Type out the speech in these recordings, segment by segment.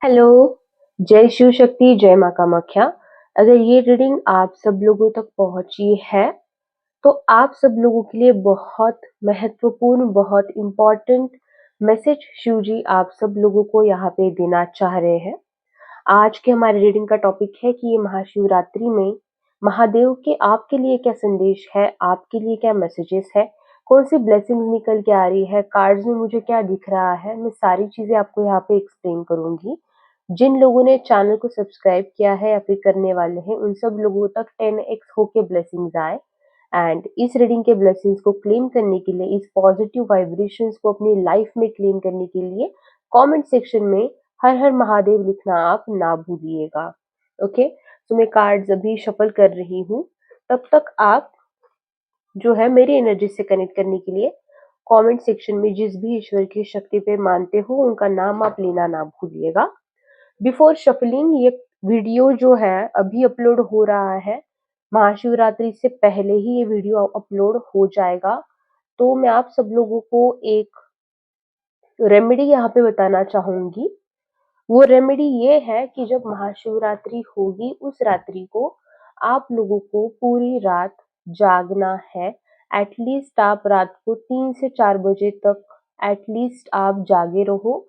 Hello, जय शिव शक्ति, जय माँ कामाख्या। अगर ये रीडिंग आप सब लोगों तक पहुंची है, तो आप सब लोगों के लिए बहुत महत्वपूर्ण, बहुत इम्पोर्टेंट मैसेज शिव जी आप सब लोगों को यहाँ पे देना चाह रहे हैं। आज के हमारे रीडिंग का टॉपिक है कि ये महाशिवरात्रि में महादेव के आपके लिए क्या संदेश है, आपके लिए क्या मैसेजेस है, कौन सी ब्लेसिंग्स निकल के आ रही है, कार्ड्स में मुझे क्या दिख रहा है, मैं सारी चीजें आपको यहाँ पे एक्सप्लेन करूंगी। जिन लोगों ने चैनल को सब्सक्राइब किया है या फिर करने वाले हैं, उन सब लोगों तक 10x होके ब्लेसिंग्स आए। एंड इस रीडिंग के ब्लेसिंग्स को क्लेम करने के लिए, इस पॉजिटिव वाइब्रेशंस को अपनी लाइफ में क्लेम करने के लिए कमेंट सेक्शन में हर हर महादेव लिखना आप ना भूलिएगा। ओके, तो मैं कार्ड्स अभी शफल कर रही हूँ। तब तक आप जो है मेरी एनर्जी से कनेक्ट करने के लिए कमेंट सेक्शन में जिस भी ईश्वर की शक्ति पे मानते हो उनका नाम आप लेना ना भूलिएगा। बिफोर शफलिंग, ये वीडियो जो है अभी अपलोड हो रहा है, महाशिवरात्रि से पहले ही ये वीडियो अपलोड हो जाएगा। तो मैं आप सब लोगों को एक रेमेडी यहाँ पे बताना चाहूंगी। वो रेमेडी ये है कि जब महाशिवरात्रि होगी उस रात्रि को आप लोगों को पूरी रात जागना है। एटलीस्ट आप रात को 3 से 4 बजे तक एटलीस्ट आप जागे रहो।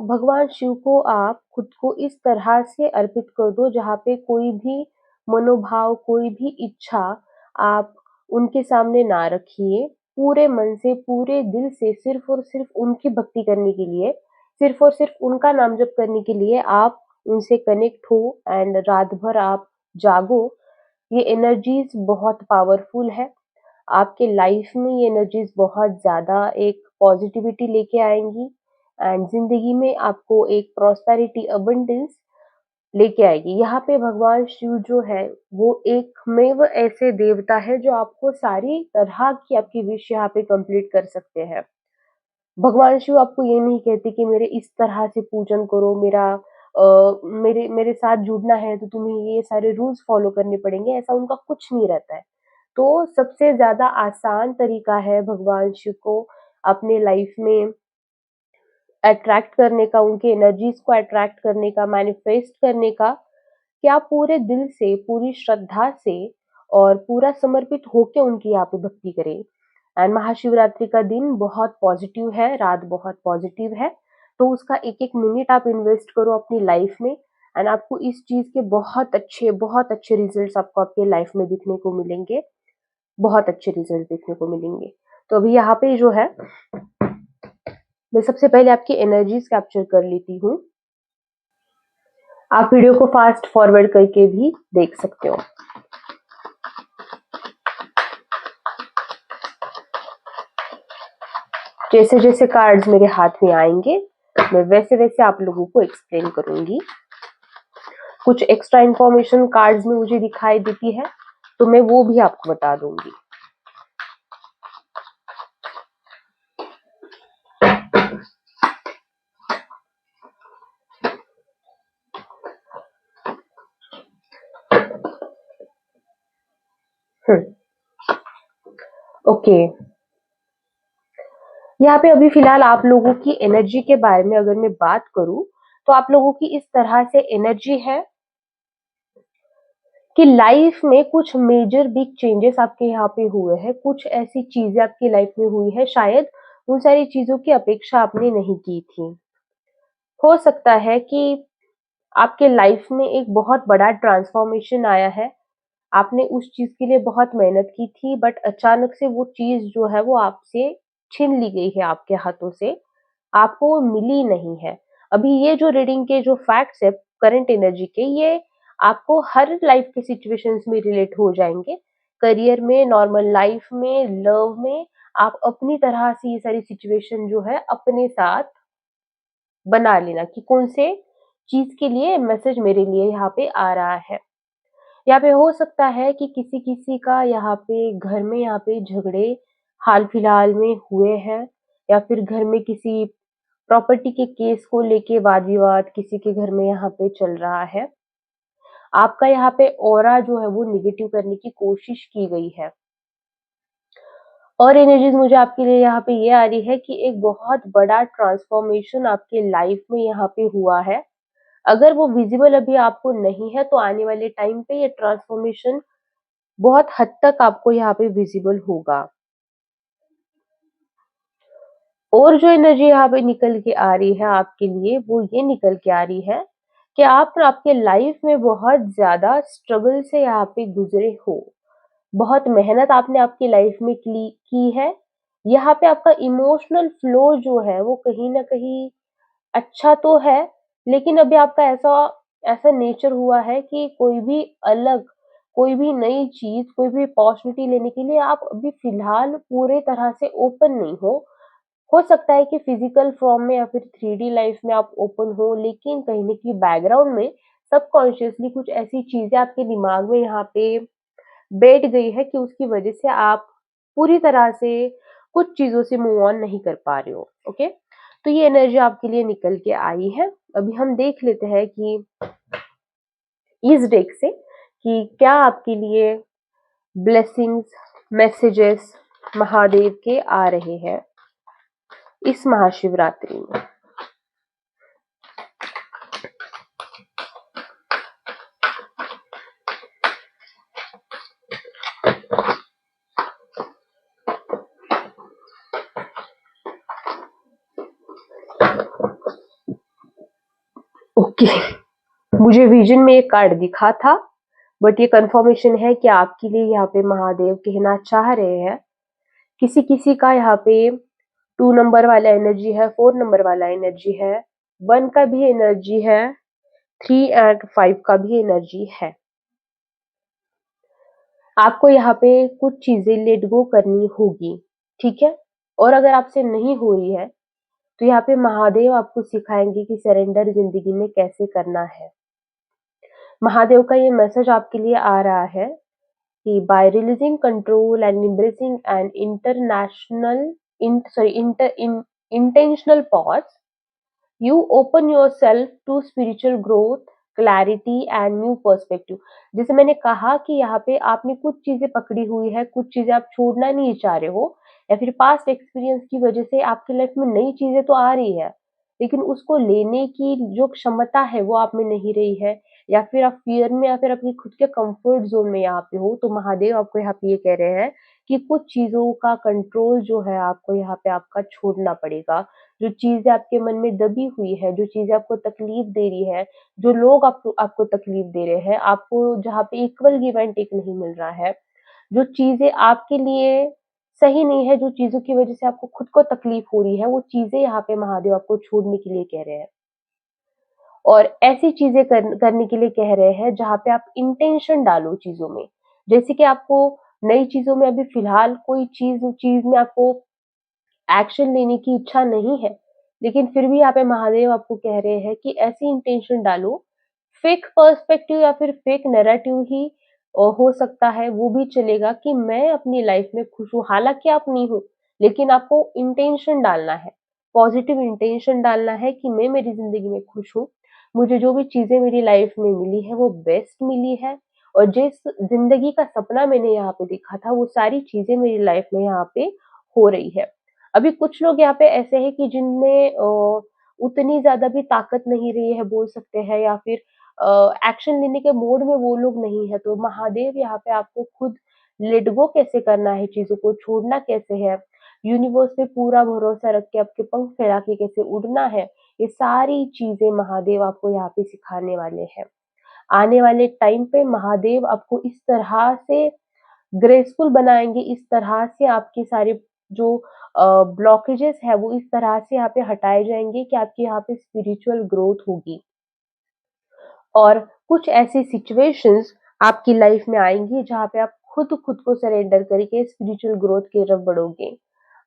भगवान शिव को आप खुद को इस तरह से अर्पित कर दो जहाँ पे कोई भी मनोभाव, कोई भी इच्छा आप उनके सामने ना रखिए। पूरे मन से, पूरे दिल से सिर्फ और सिर्फ उनकी भक्ति करने के लिए, सिर्फ और सिर्फ उनका नाम जप करने के लिए आप उनसे कनेक्ट हो एंड रात भर आप जागो। ये एनर्जीज बहुत पावरफुल है। आपके लाइफ में ये एनर्जीज बहुत ज़्यादा एक पॉजिटिविटी लेके आएंगी एंड ज़िंदगी में आपको एक प्रॉस्पेरिटी, अबंडेंस लेके आएगी। यहाँ पे भगवान शिव जो है वो एकमेव ऐसे देवता है जो आपको सारी तरह की आपकी विश यहाँ पे कंप्लीट कर सकते हैं। भगवान शिव आपको ये नहीं कहते कि मेरे इस तरह से पूजन करो, मेरे मेरे साथ जुड़ना है तो तुम्हें ये सारे रूल्स फॉलो करने पड़ेंगे, ऐसा उनका कुछ नहीं रहता है। तो सबसे ज्यादा आसान तरीका है भगवान शिव को अपने लाइफ में अट्रैक्ट करने का, उनकी एनर्जीज को अट्रैक्ट करने का, मैनिफेस्ट करने का, कि आप पूरे दिल से, पूरी श्रद्धा से और पूरा समर्पित होके उनकी यहाँ पे भक्ति करें। एंड महाशिवरात्रि का दिन बहुत पॉजिटिव है, रात बहुत पॉजिटिव है। तो उसका एक एक मिनट आप इन्वेस्ट करो अपनी लाइफ में एंड आपको इस चीज के बहुत अच्छे रिजल्ट्स आपको आपके लाइफ में दिखने को मिलेंगे। बहुत अच्छे रिजल्ट देखने को मिलेंगे। तो अभी यहाँ पे जो है मैं सबसे पहले आपकी एनर्जीज कैप्चर कर लेती हूँ। आप वीडियो को फास्ट फॉरवर्ड करके भी देख सकते हो। जैसे जैसे कार्ड्स मेरे हाथ में आएंगे मैं वैसे वैसे आप लोगों को एक्सप्लेन करूंगी। कुछ एक्स्ट्रा इंफॉर्मेशन कार्ड्स में मुझे दिखाई देती है तो मैं वो भी आपको बता दूंगी। ओके, यहाँ पे अभी फिलहाल आप लोगों की एनर्जी के बारे में अगर मैं बात करूं तो आप लोगों की इस तरह से एनर्जी है कि लाइफ में कुछ मेजर बिग चेंजेस आपके यहाँ पे हुए हैं। कुछ ऐसी चीजें आपकी लाइफ में हुई है, शायद उन सारी चीजों की अपेक्षा आपने नहीं की थी। हो सकता है कि आपके लाइफ में एक बहुत बड़ा ट्रांसफॉर्मेशन आया है। आपने उस चीज के लिए बहुत मेहनत की थी बट अचानक से वो चीज जो है वो आपसे छीन ली गई है, आपके हाथों से आपको वो मिली नहीं है। अभी ये जो रीडिंग के जो फैक्ट्स है करंट एनर्जी के, ये आपको हर लाइफ के सिचुएशंस में रिलेट हो जाएंगे। करियर में, नॉर्मल लाइफ में, लव में, आप अपनी तरह से ये सारी सिचुएशन जो है अपने साथ बना लेना कि कौन से चीज के लिए मैसेज मेरे लिए यहाँ पे आ रहा है। यहाँ पे हो सकता है कि किसी किसी का यहाँ पे घर में यहाँ पे झगड़े हाल फिलहाल में हुए हैं, या फिर घर में किसी प्रॉपर्टी के केस को लेके वाद विवाद किसी के घर में यहाँ पे चल रहा है। आपका यहाँ पे ऑरा जो है वो निगेटिव करने की कोशिश की गई है। और एनर्जीज मुझे आपके लिए यहाँ पे ये आ रही है कि एक बहुत बड़ा ट्रांसफॉर्मेशन आपके लाइफ में यहाँ पे हुआ है। अगर वो विजिबल अभी आपको नहीं है तो आने वाले टाइम पे ये ट्रांसफॉर्मेशन बहुत हद तक आपको यहाँ पे विजिबल होगा। और जो एनर्जी यहाँ पे निकल के आ रही है आपके लिए वो ये निकल के आ रही है कि आप आपके लाइफ में बहुत ज्यादा स्ट्रगल से यहाँ पे गुजरे हो, बहुत मेहनत आपने आपकी लाइफ में की है। यहाँ पे आपका इमोशनल फ्लो जो है वो कहीं ना कहीं अच्छा तो है, लेकिन अभी आपका ऐसा ऐसा नेचर हुआ है कि कोई भी नई चीज, कोई भी अपॉर्चुनिटी लेने के लिए आप अभी फिलहाल पूरे तरह से ओपन नहीं हो सकता है कि फिजिकल फॉर्म में या फिर 3D लाइफ में आप ओपन हो, लेकिन कहीं न कहीं बैकग्राउंड में सबकॉन्शियसली कुछ ऐसी चीज़ें आपके दिमाग में यहाँ पे बैठ गई है कि उसकी वजह से आप पूरी तरह से कुछ चीज़ों से मूव ऑन नहीं कर पा रहे हो, ओके? तो ये एनर्जी आपके लिए निकल के आई है। अभी हम देख लेते हैं कि इस डेक से कि क्या आपके लिए ब्लेसिंग्स, मैसेजेस महादेव के आ रहे हैं इस महाशिवरात्रि में। ओके, मुझे विजन में एक कार्ड दिखा था, बट ये कंफर्मेशन है कि आपके लिए यहाँ पे महादेव कहना चाह रहे हैं। किसी किसी का यहाँ पे 2 नंबर वाला एनर्जी है, 4 नंबर वाला एनर्जी है, 1 का भी एनर्जी है, 3 एंड 5 का भी एनर्जी है। आपको यहाँ पे कुछ चीजें लेट गो करनी होगी, ठीक है? और अगर आपसे नहीं हो रही है तो यहाँ पे महादेव आपको सिखाएंगे कि सरेंडर जिंदगी में कैसे करना है। महादेव का ये मैसेज आपके लिए आ रहा है कि by releasing control and embracing an intentional pause, you open yourself to spiritual growth, clarity and new perspective। जैसे मैंने कहा कि यहाँ पे आपने कुछ चीजें पकड़ी हुई है, कुछ चीजें आप छोड़ना नहीं चाह रहे हो, या फिर पास्ट एक्सपीरियंस की वजह से आपकी लाइफ में नई चीजें तो आ रही है, लेकिन उसको लेने की जो क्षमता है वो आप में नहीं रही है, या फिर आप फियर में या फिर अपनी खुद के कंफर्ट जोन में यहाँ पे हो। तो महादेव आपको यहाँ पे ये कह रहे हैं कि कुछ चीजों का कंट्रोल जो है आपको यहाँ पे आपका छोड़ना पड़ेगा। जो चीजें आपके मन में दबी हुई है, जो चीजें आपको तकलीफ दे रही है, जो लोग आपको आपको तकलीफ दे रहे हैं, आपको जहाँ पे इक्वल गिव एंड टेक नहीं मिल रहा है, जो चीजें आपके लिए सही नहीं है, जो चीजों की वजह से आपको खुद को तकलीफ हो रही है, वो चीजें यहाँ पे महादेव आपको छोड़ने के लिए कह रहे हैं। और ऐसी चीजें करने के लिए कह रहे हैं जहाँ पे आप इंटेंशन डालो चीजों में। जैसे कि आपको नई चीजों में अभी फिलहाल कोई चीज चीज में आपको एक्शन लेने की इच्छा नहीं है, लेकिन फिर भी यहाँ पे महादेव आपको कह रहे हैं कि ऐसी इंटेंशन डालो, फेक पर्सपेक्टिव या फिर फेक नैरेटिव ही हो सकता है, वो भी चलेगा कि मैं अपनी लाइफ में खुश हूँ, हालांकि आप नहीं हो, लेकिन आपको इंटेंशन डालना है, पॉजिटिव इंटेंशन डालना है कि मैं मेरी जिंदगी में खुश हूँ, मुझे जो भी चीजें मेरी लाइफ में मिली है वो बेस्ट मिली है, और जिस जिंदगी का सपना मैंने यहाँ पे देखा था वो सारी चीजें मेरी लाइफ में यहाँ पे हो रही है। अभी कुछ लोग यहाँ पे ऐसे हैं कि जिनमें उतनी ज़्यादा भी ताकत नहीं रही है बोल सकते हैं, या फिर एक्शन लेने के मोड में वो लोग नहीं है। तो महादेव यहाँ पे आपको खुद लेट गो कैसे करना है, चीज़ों को छोड़ना कैसे है, यूनिवर्स पे पूरा भरोसा रख के आपके पंख फैला के कैसे उड़ना है, ये सारी चीज़ें महादेव आपको यहाँ पे सिखाने वाले हैं। आने वाले टाइम पे महादेव आपको इस तरह से ग्रेसफुल बनाएँगे, इस तरह से आपके सारे जो ब्लॉकेजेस है वो इस तरह से यहाँ पे हटाए जाएँगे कि आपकी यहाँ पे स्पिरिचुअल ग्रोथ होगी। और कुछ ऐसी सिचुएशंस आपकी लाइफ में आएँगी जहाँ पे आप खुद खुद को सरेंडर करके स्पिरिचुअल ग्रोथ की तरफ बढ़ोगे।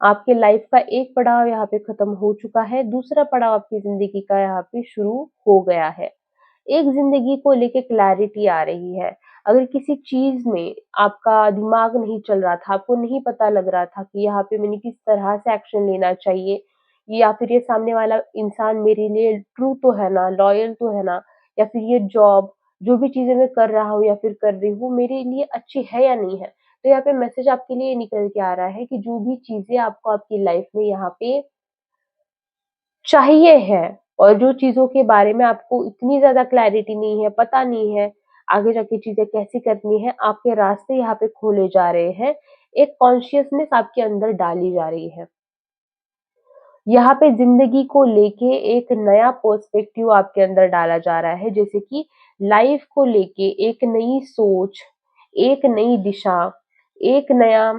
आपके लाइफ का एक पड़ाव यहाँ पे खत्म हो चुका है, दूसरा पड़ाव आपकी ज़िंदगी का यहाँ पे शुरू हो गया है। एक ज़िंदगी को लेके क्लैरिटी आ रही है। अगर किसी चीज़ में आपका दिमाग नहीं चल रहा था, आपको नहीं पता लग रहा था कि यहाँ पे मैंने किस तरह से एक्शन लेना चाहिए, या फिर ये सामने वाला इंसान मेरे लिए ट्रू तो है ना, लॉयल तो है ना, या फिर ये जॉब, जो भी चीज़ें मैं कर रहा हूँ या फिर कर रही हूँ, मेरे लिए अच्छी है या नहीं है। तो यहाँ पे मैसेज आपके लिए निकल के आ रहा है कि जो भी चीज़ें आपको आपकी लाइफ में यहाँ पे चाहिए है और जो चीज़ों के बारे में आपको इतनी ज़्यादा क्लैरिटी नहीं है, पता नहीं है, आगे जाके चीज़ें कैसे करनी है, आपके रास्ते यहाँ पे खोले जा रहे हैं। एक कॉन्शियसनेस आपके अंदर डाली जा रही है। यहाँ पे ज़िंदगी को लेके एक नया पर्सपेक्टिव आपके अंदर डाला जा रहा है, जैसे कि लाइफ को लेके एक नई सोच, एक नई दिशा, एक नया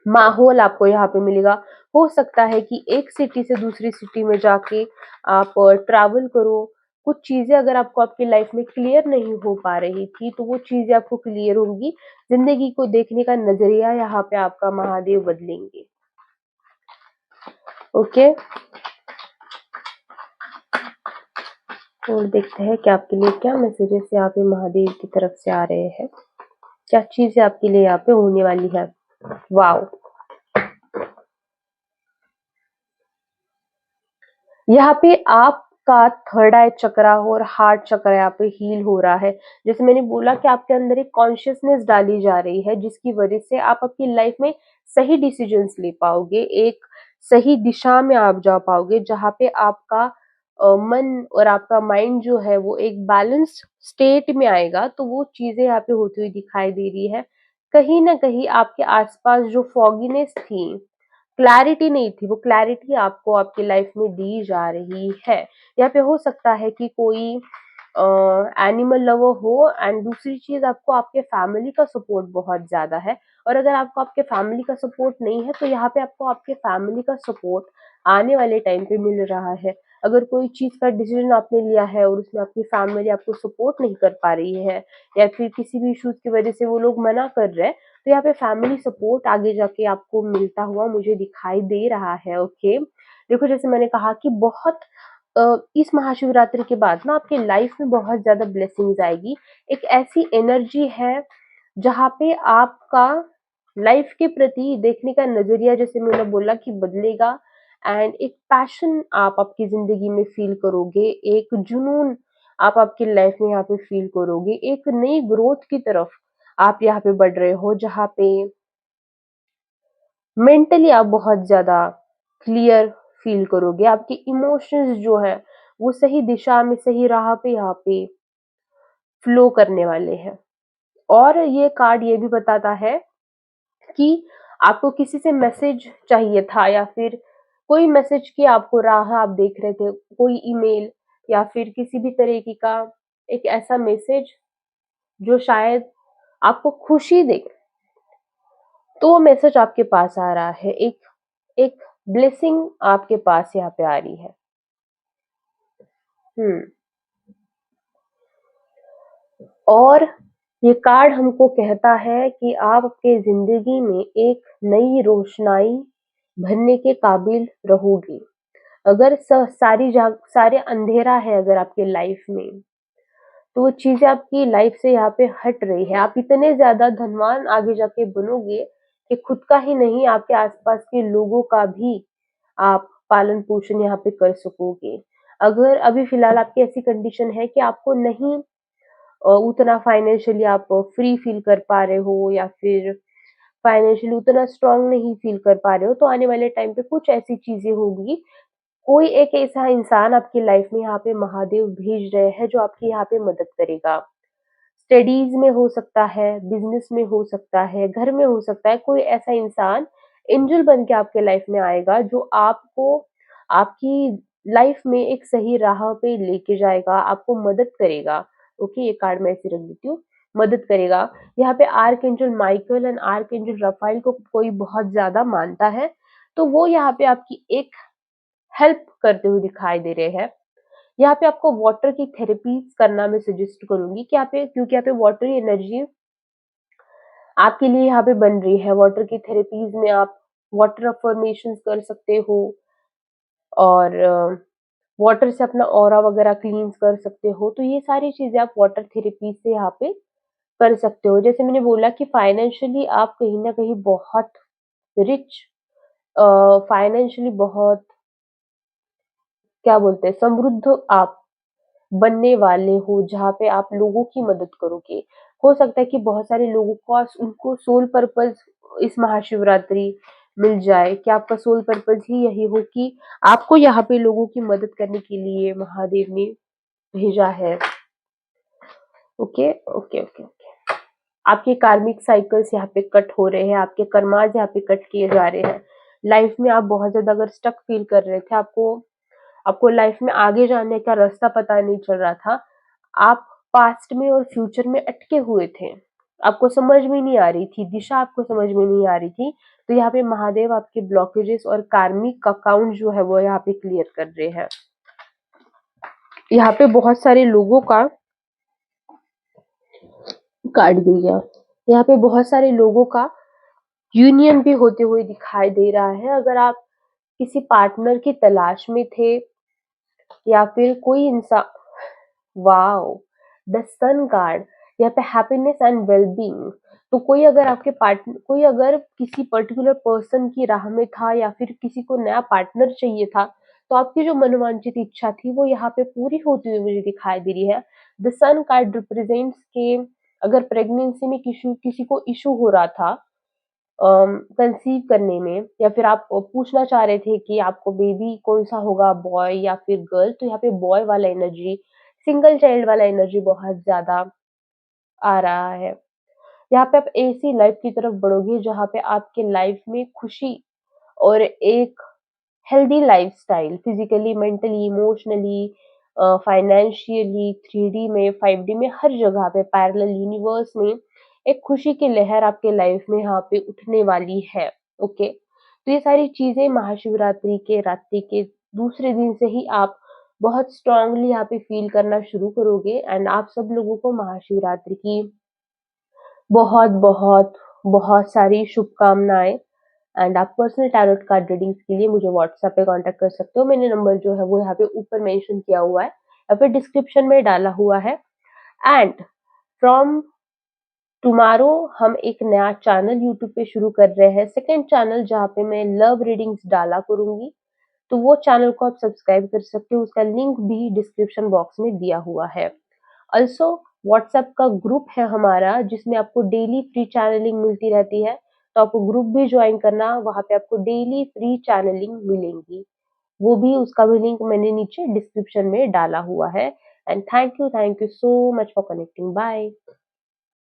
माहौल आपको यहाँ पे मिलेगा। हो सकता है कि एक सिटी से दूसरी सिटी में जाके आप ट्रैवल करो, कुछ चीज़ें अगर आपको आपकी लाइफ में क्लियर नहीं हो पा रही थी, तो वो चीज़ें आपको क्लियर होंगी। ज़िंदगी को देखने का नज़रिया यहाँ पे आपका महादेव बदलेंगे। ओके? और देखते हैं कि आपके लिए क्या मैसेजेस यहाँ पे महादेव की तरफ से आ रहे हैं। क्या चीज़ें आपके लिए यहाँ पे होने वाली है। वाओ! यहाँ पे आपका थर्ड आई चक्रा और हार्ट चक्रा यहाँ पे हील हो रहा है। जैसे मैंने बोला कि आपके अंदर एक कॉन्शियसनेस डाली जा रही है, जिसकी वजह से आप अपनी लाइफ में सही डिसीजंस ले पाओगे, एक सही दिशा में आप जा पाओगे, जहाँ पे आपका मन और आपका माइंड जो है वो एक बैलेंस्ड स्टेट में आएगा। तो वो चीज़ें यहाँ पे होती हुई दिखाई दे रही है। कहीं न कहीं आपके आस-पास जो फॉगीनेस थी, क्लैरिटी नहीं थी, वो क्लैरिटी आपको आपकी लाइफ में दी जा रही है। यहाँ पे हो सकता है कि कोई एनिमल लवर हो एंड दूसरी चीज़ आपको आपके फैमिली का सपोर्ट बहुत ज़्यादा है और अगर आपको आपके फैमिली का सपोर्ट नहीं है, तो यहाँ पे आपको आपके फैमिली का सपोर्ट आने वाले टाइम पे मिल रहा है। अगर कोई चीज़ का डिसीज़न आपने लिया है और उसमें आपकी फैमिली आपको सपोर्ट नहीं कर पा रही है या फिर किसी भी इश्यूज़ की वजह से वो लोग मना कर रहे हैं, तो यहाँ पे फैमिली सपोर्ट आगे जाके आपको मिलता हुआ मुझे दिखाई दे रहा है। ओके, देखो जैसे मैंने कहा कि बहुत इस महाशिवरात्रि के बाद ना आपकी लाइफ में बहुत ज्यादा ब्लेसिंग्स आएगी। एक ऐसी एनर्जी है जहाँ पे आपका लाइफ के प्रति देखने का नजरिया, जैसे मैंने बोला कि बदलेगा एंड एक पैशन आप आपकी जिंदगी में फील करोगे, एक जुनून आप आपकी लाइफ में यहाँ पे फील करोगे, एक नई ग्रोथ की तरफ आप यहाँ पे बढ़ रहे हो, जहाँ पे मेंटली आप बहुत ज़्यादा क्लियर फील करोगे। आपके इमोशंस जो है, वो सही दिशा में, सही राह पे यहाँ पे फ्लो करने वाले हैं। और ये कार्ड ये भी बताता है कि आपको किसी से मैसेज चाहिए था या फिर कोई मैसेज की आपको राह आप देख रहे थे, कोई ईमेल या फिर किसी भी तरीके का एक ऐसा मैसेज जो शायद आपको खुशी दे, तो वो मैसेज आपके पास आ रहा है। एक एक ब्लेसिंग आपके पास यहाँ पे आ रही है। हुँ। और ये कार्ड हमको कहता है कि आप अपनी ज़िंदगी में एक नई रोशनाई भरने के काबिल रहोगे। अगर सारे अंधेरा है अगर आपके लाइफ में, तो वो चीज़ें आपकी लाइफ से यहाँ पे हट रही है। आप इतने ज़्यादा धनवान आगे जाके बनोगे कि खुद का ही नहीं, आपके आस-पास के लोगों का भी आप पालन-पोषण यहाँ पे कर सकोगे। अगर अभी फ़िलहाल आपकी ऐसी कंडीशन है कि आपको नहीं उतना फाइनेंशियली आप फ्री फील कर पा रहे हो या फिर फाइनेंशियली उतना स्ट्रांग नहीं फील कर पा रहे हो, तो आने वाले टाइम पे कुछ ऐसी चीज़ें होंगी, कोई एक ऐसा इंसान आपकी लाइफ में यहाँ पे महादेव भेज रहे हैं जो आपकी यहाँ पे मदद करेगा। स्टडीज़ में हो सकता है, बिज़नेस में हो सकता है, घर में हो सकता है, कोई ऐसा इंसान एंजल बन के आपके लाइफ में आएगा जो आपको आपकी लाइफ में एक सही राह पे लेके जाएगा, आपको मदद करेगा। ओके, ये कार्ड मैं ऐसे रख देती हूँ, मदद करेगा। यहाँ पे archangel Michael and archangel Rafale को कोई बहुत ज़्यादा मानता है, तो वो यहाँ पे आपकी एक हेल्प करते हुए दिखाई दे रहे हैं। यहाँ पे आपको वाटर की थेरेपीज़ करना मैं सजेस्ट करूँगी कि यहाँ पे, क्योंकि यहाँ पे वाटर एनर्जी आपके लिए यहाँ पे बन रही है। वाटर की थेरेपीज़ में आप वाटर अफ़र्मेशंस कर सकते हो और वाटर से अपना ऑरा वगैरह क्लीन्स कर सकते हो। तो ये सारी चीज़ें आप वाटर थेरेपी से यहाँ पे कर सकते हो। जैसे मैंने बोला कि फाइनेंशियली आप कहीं न कहीं बहुत रिच, फाइनेंशियली बहुत, क्या बोलते हैं, समृद्ध आप बनने वाले हो, जहाँ पे आप लोगों की मदद करोगे। हो सकता है कि बहुत सारे लोगों को उनको सोल पर्पस इस महाशिवरात्रि मिल जाए कि आपका सोल पर्पस ही यही हो कि आपको यहाँ पे लोगों की मदद करने के लिए महादेव ने भेजा है। Okay, okay, okay, okay. आपके कार्मिक साइकिल्स यहाँ पे कट हो रहे हैं, आपके कर्माज यहाँ पे कट किए जा रहे हैं। लाइफ में आप बहुत ज़्यादा अगर स्टक फील कर रहे थे, आपको आपको लाइफ में आगे जाने का रास्ता पता नहीं चल रहा था, आप पास्ट में और फ्यूचर में अटके हुए थे, आपको समझ में नहीं आ रही थी, दिशा आपको समझ में नहीं आ रही थी, तो यहाँ पे महादेव आपके ब्लॉकेजेस और कार्मिक अकाउंट जो है वो यहाँ पे क्लियर कर रहे हैं। यहाँ पे बहुत सारे लोगों का काट दिया, यहाँ पे बहुत सारे लोगों का यूनियन भी होते हुए दिखाई दे रहा है। अगर आप किसी पार्टनर की तलाश में थे या फिर कोई इंसान, वाओ, द सन कार्ड, यहाँ पे हैप्पीनेस एंड वेलबींग। तो कोई अगर किसी पर्टिकुलर पर्सन की राह में था या फिर किसी को नया पार्टनर चाहिए था, तो आपकी जो मनोवांछित इच्छा थी वो यहाँ पे पूरी होती हुई मुझे दिखाई दे रही है। द सन कार्ड रिप्रेजेंट्स के अगर प्रेगनेंसी में किसी को इशू हो रहा था कंसीव करने में, या फिर आप पूछना चाह रहे थे कि आपको बेबी कौन-सा होगा, बॉय या फिर गर्ल, तो यहाँ पे बॉय वाला एनर्जी, सिंगल चाइल्ड वाला एनर्जी बहुत ज़्यादा आ रहा है। यहाँ पे आप ऐसी लाइफ की तरफ बढ़ोगे जहाँ पे आपके लाइफ में खुशी और एक healthy lifestyle physically, mentally, emotionally, financially, 3D में, 5D में, हर जगह पे पैरेलल यूनिवर्स में एक खुशी की लहर आपके लाइफ में यहाँ पे उठने वाली है। ओके, तो ये सारी चीजें महाशिवरात्रि के रात्रि के दूसरे दिन से ही आप बहुत स्ट्रांगली यहाँ पे फील करना शुरू करोगे। एंड आप सब लोगों को महाशिवरात्रि की बहुत बहुत बहुत सारी शुभकामनाएं। एंड आप पर्सनल टैरोट कार्ड रीडिंग्स के लिए मुझे व्हाट्सएप पे कांटेक्ट कर सकते हो। मैंने नंबर जो है वो यहाँ पे ऊपर मेंशन किया हुआ है या फिर डिस्क्रिप्शन में डाला हुआ है। एंड फ्रॉम टुमारो हम एक नया चैनल यूट्यूब पे शुरू कर रहे हैं, सेकंड चैनल, जहाँ पे मैं लव रीडिंग्स डाला करूंगी। तो वो चैनल को आप सब्सक्राइब कर सकते हो, उसका लिंक भी डिस्क्रिप्शन बॉक्स में दिया हुआ है। ऑल्सो व्हाट्सएप का ग्रुप है हमारा जिसमें आपको डेली फ्री चैनलिंग मिलती रहती है, तो आपको ग्रुप भी ज्वाइन करना, वहां पे आपको डेली फ्री चैनलिंग मिलेंगी। वो भी, उसका भी लिंक मैंने नीचे डिस्क्रिप्शन में डाला हुआ है। And thank you so much for connecting. Bye.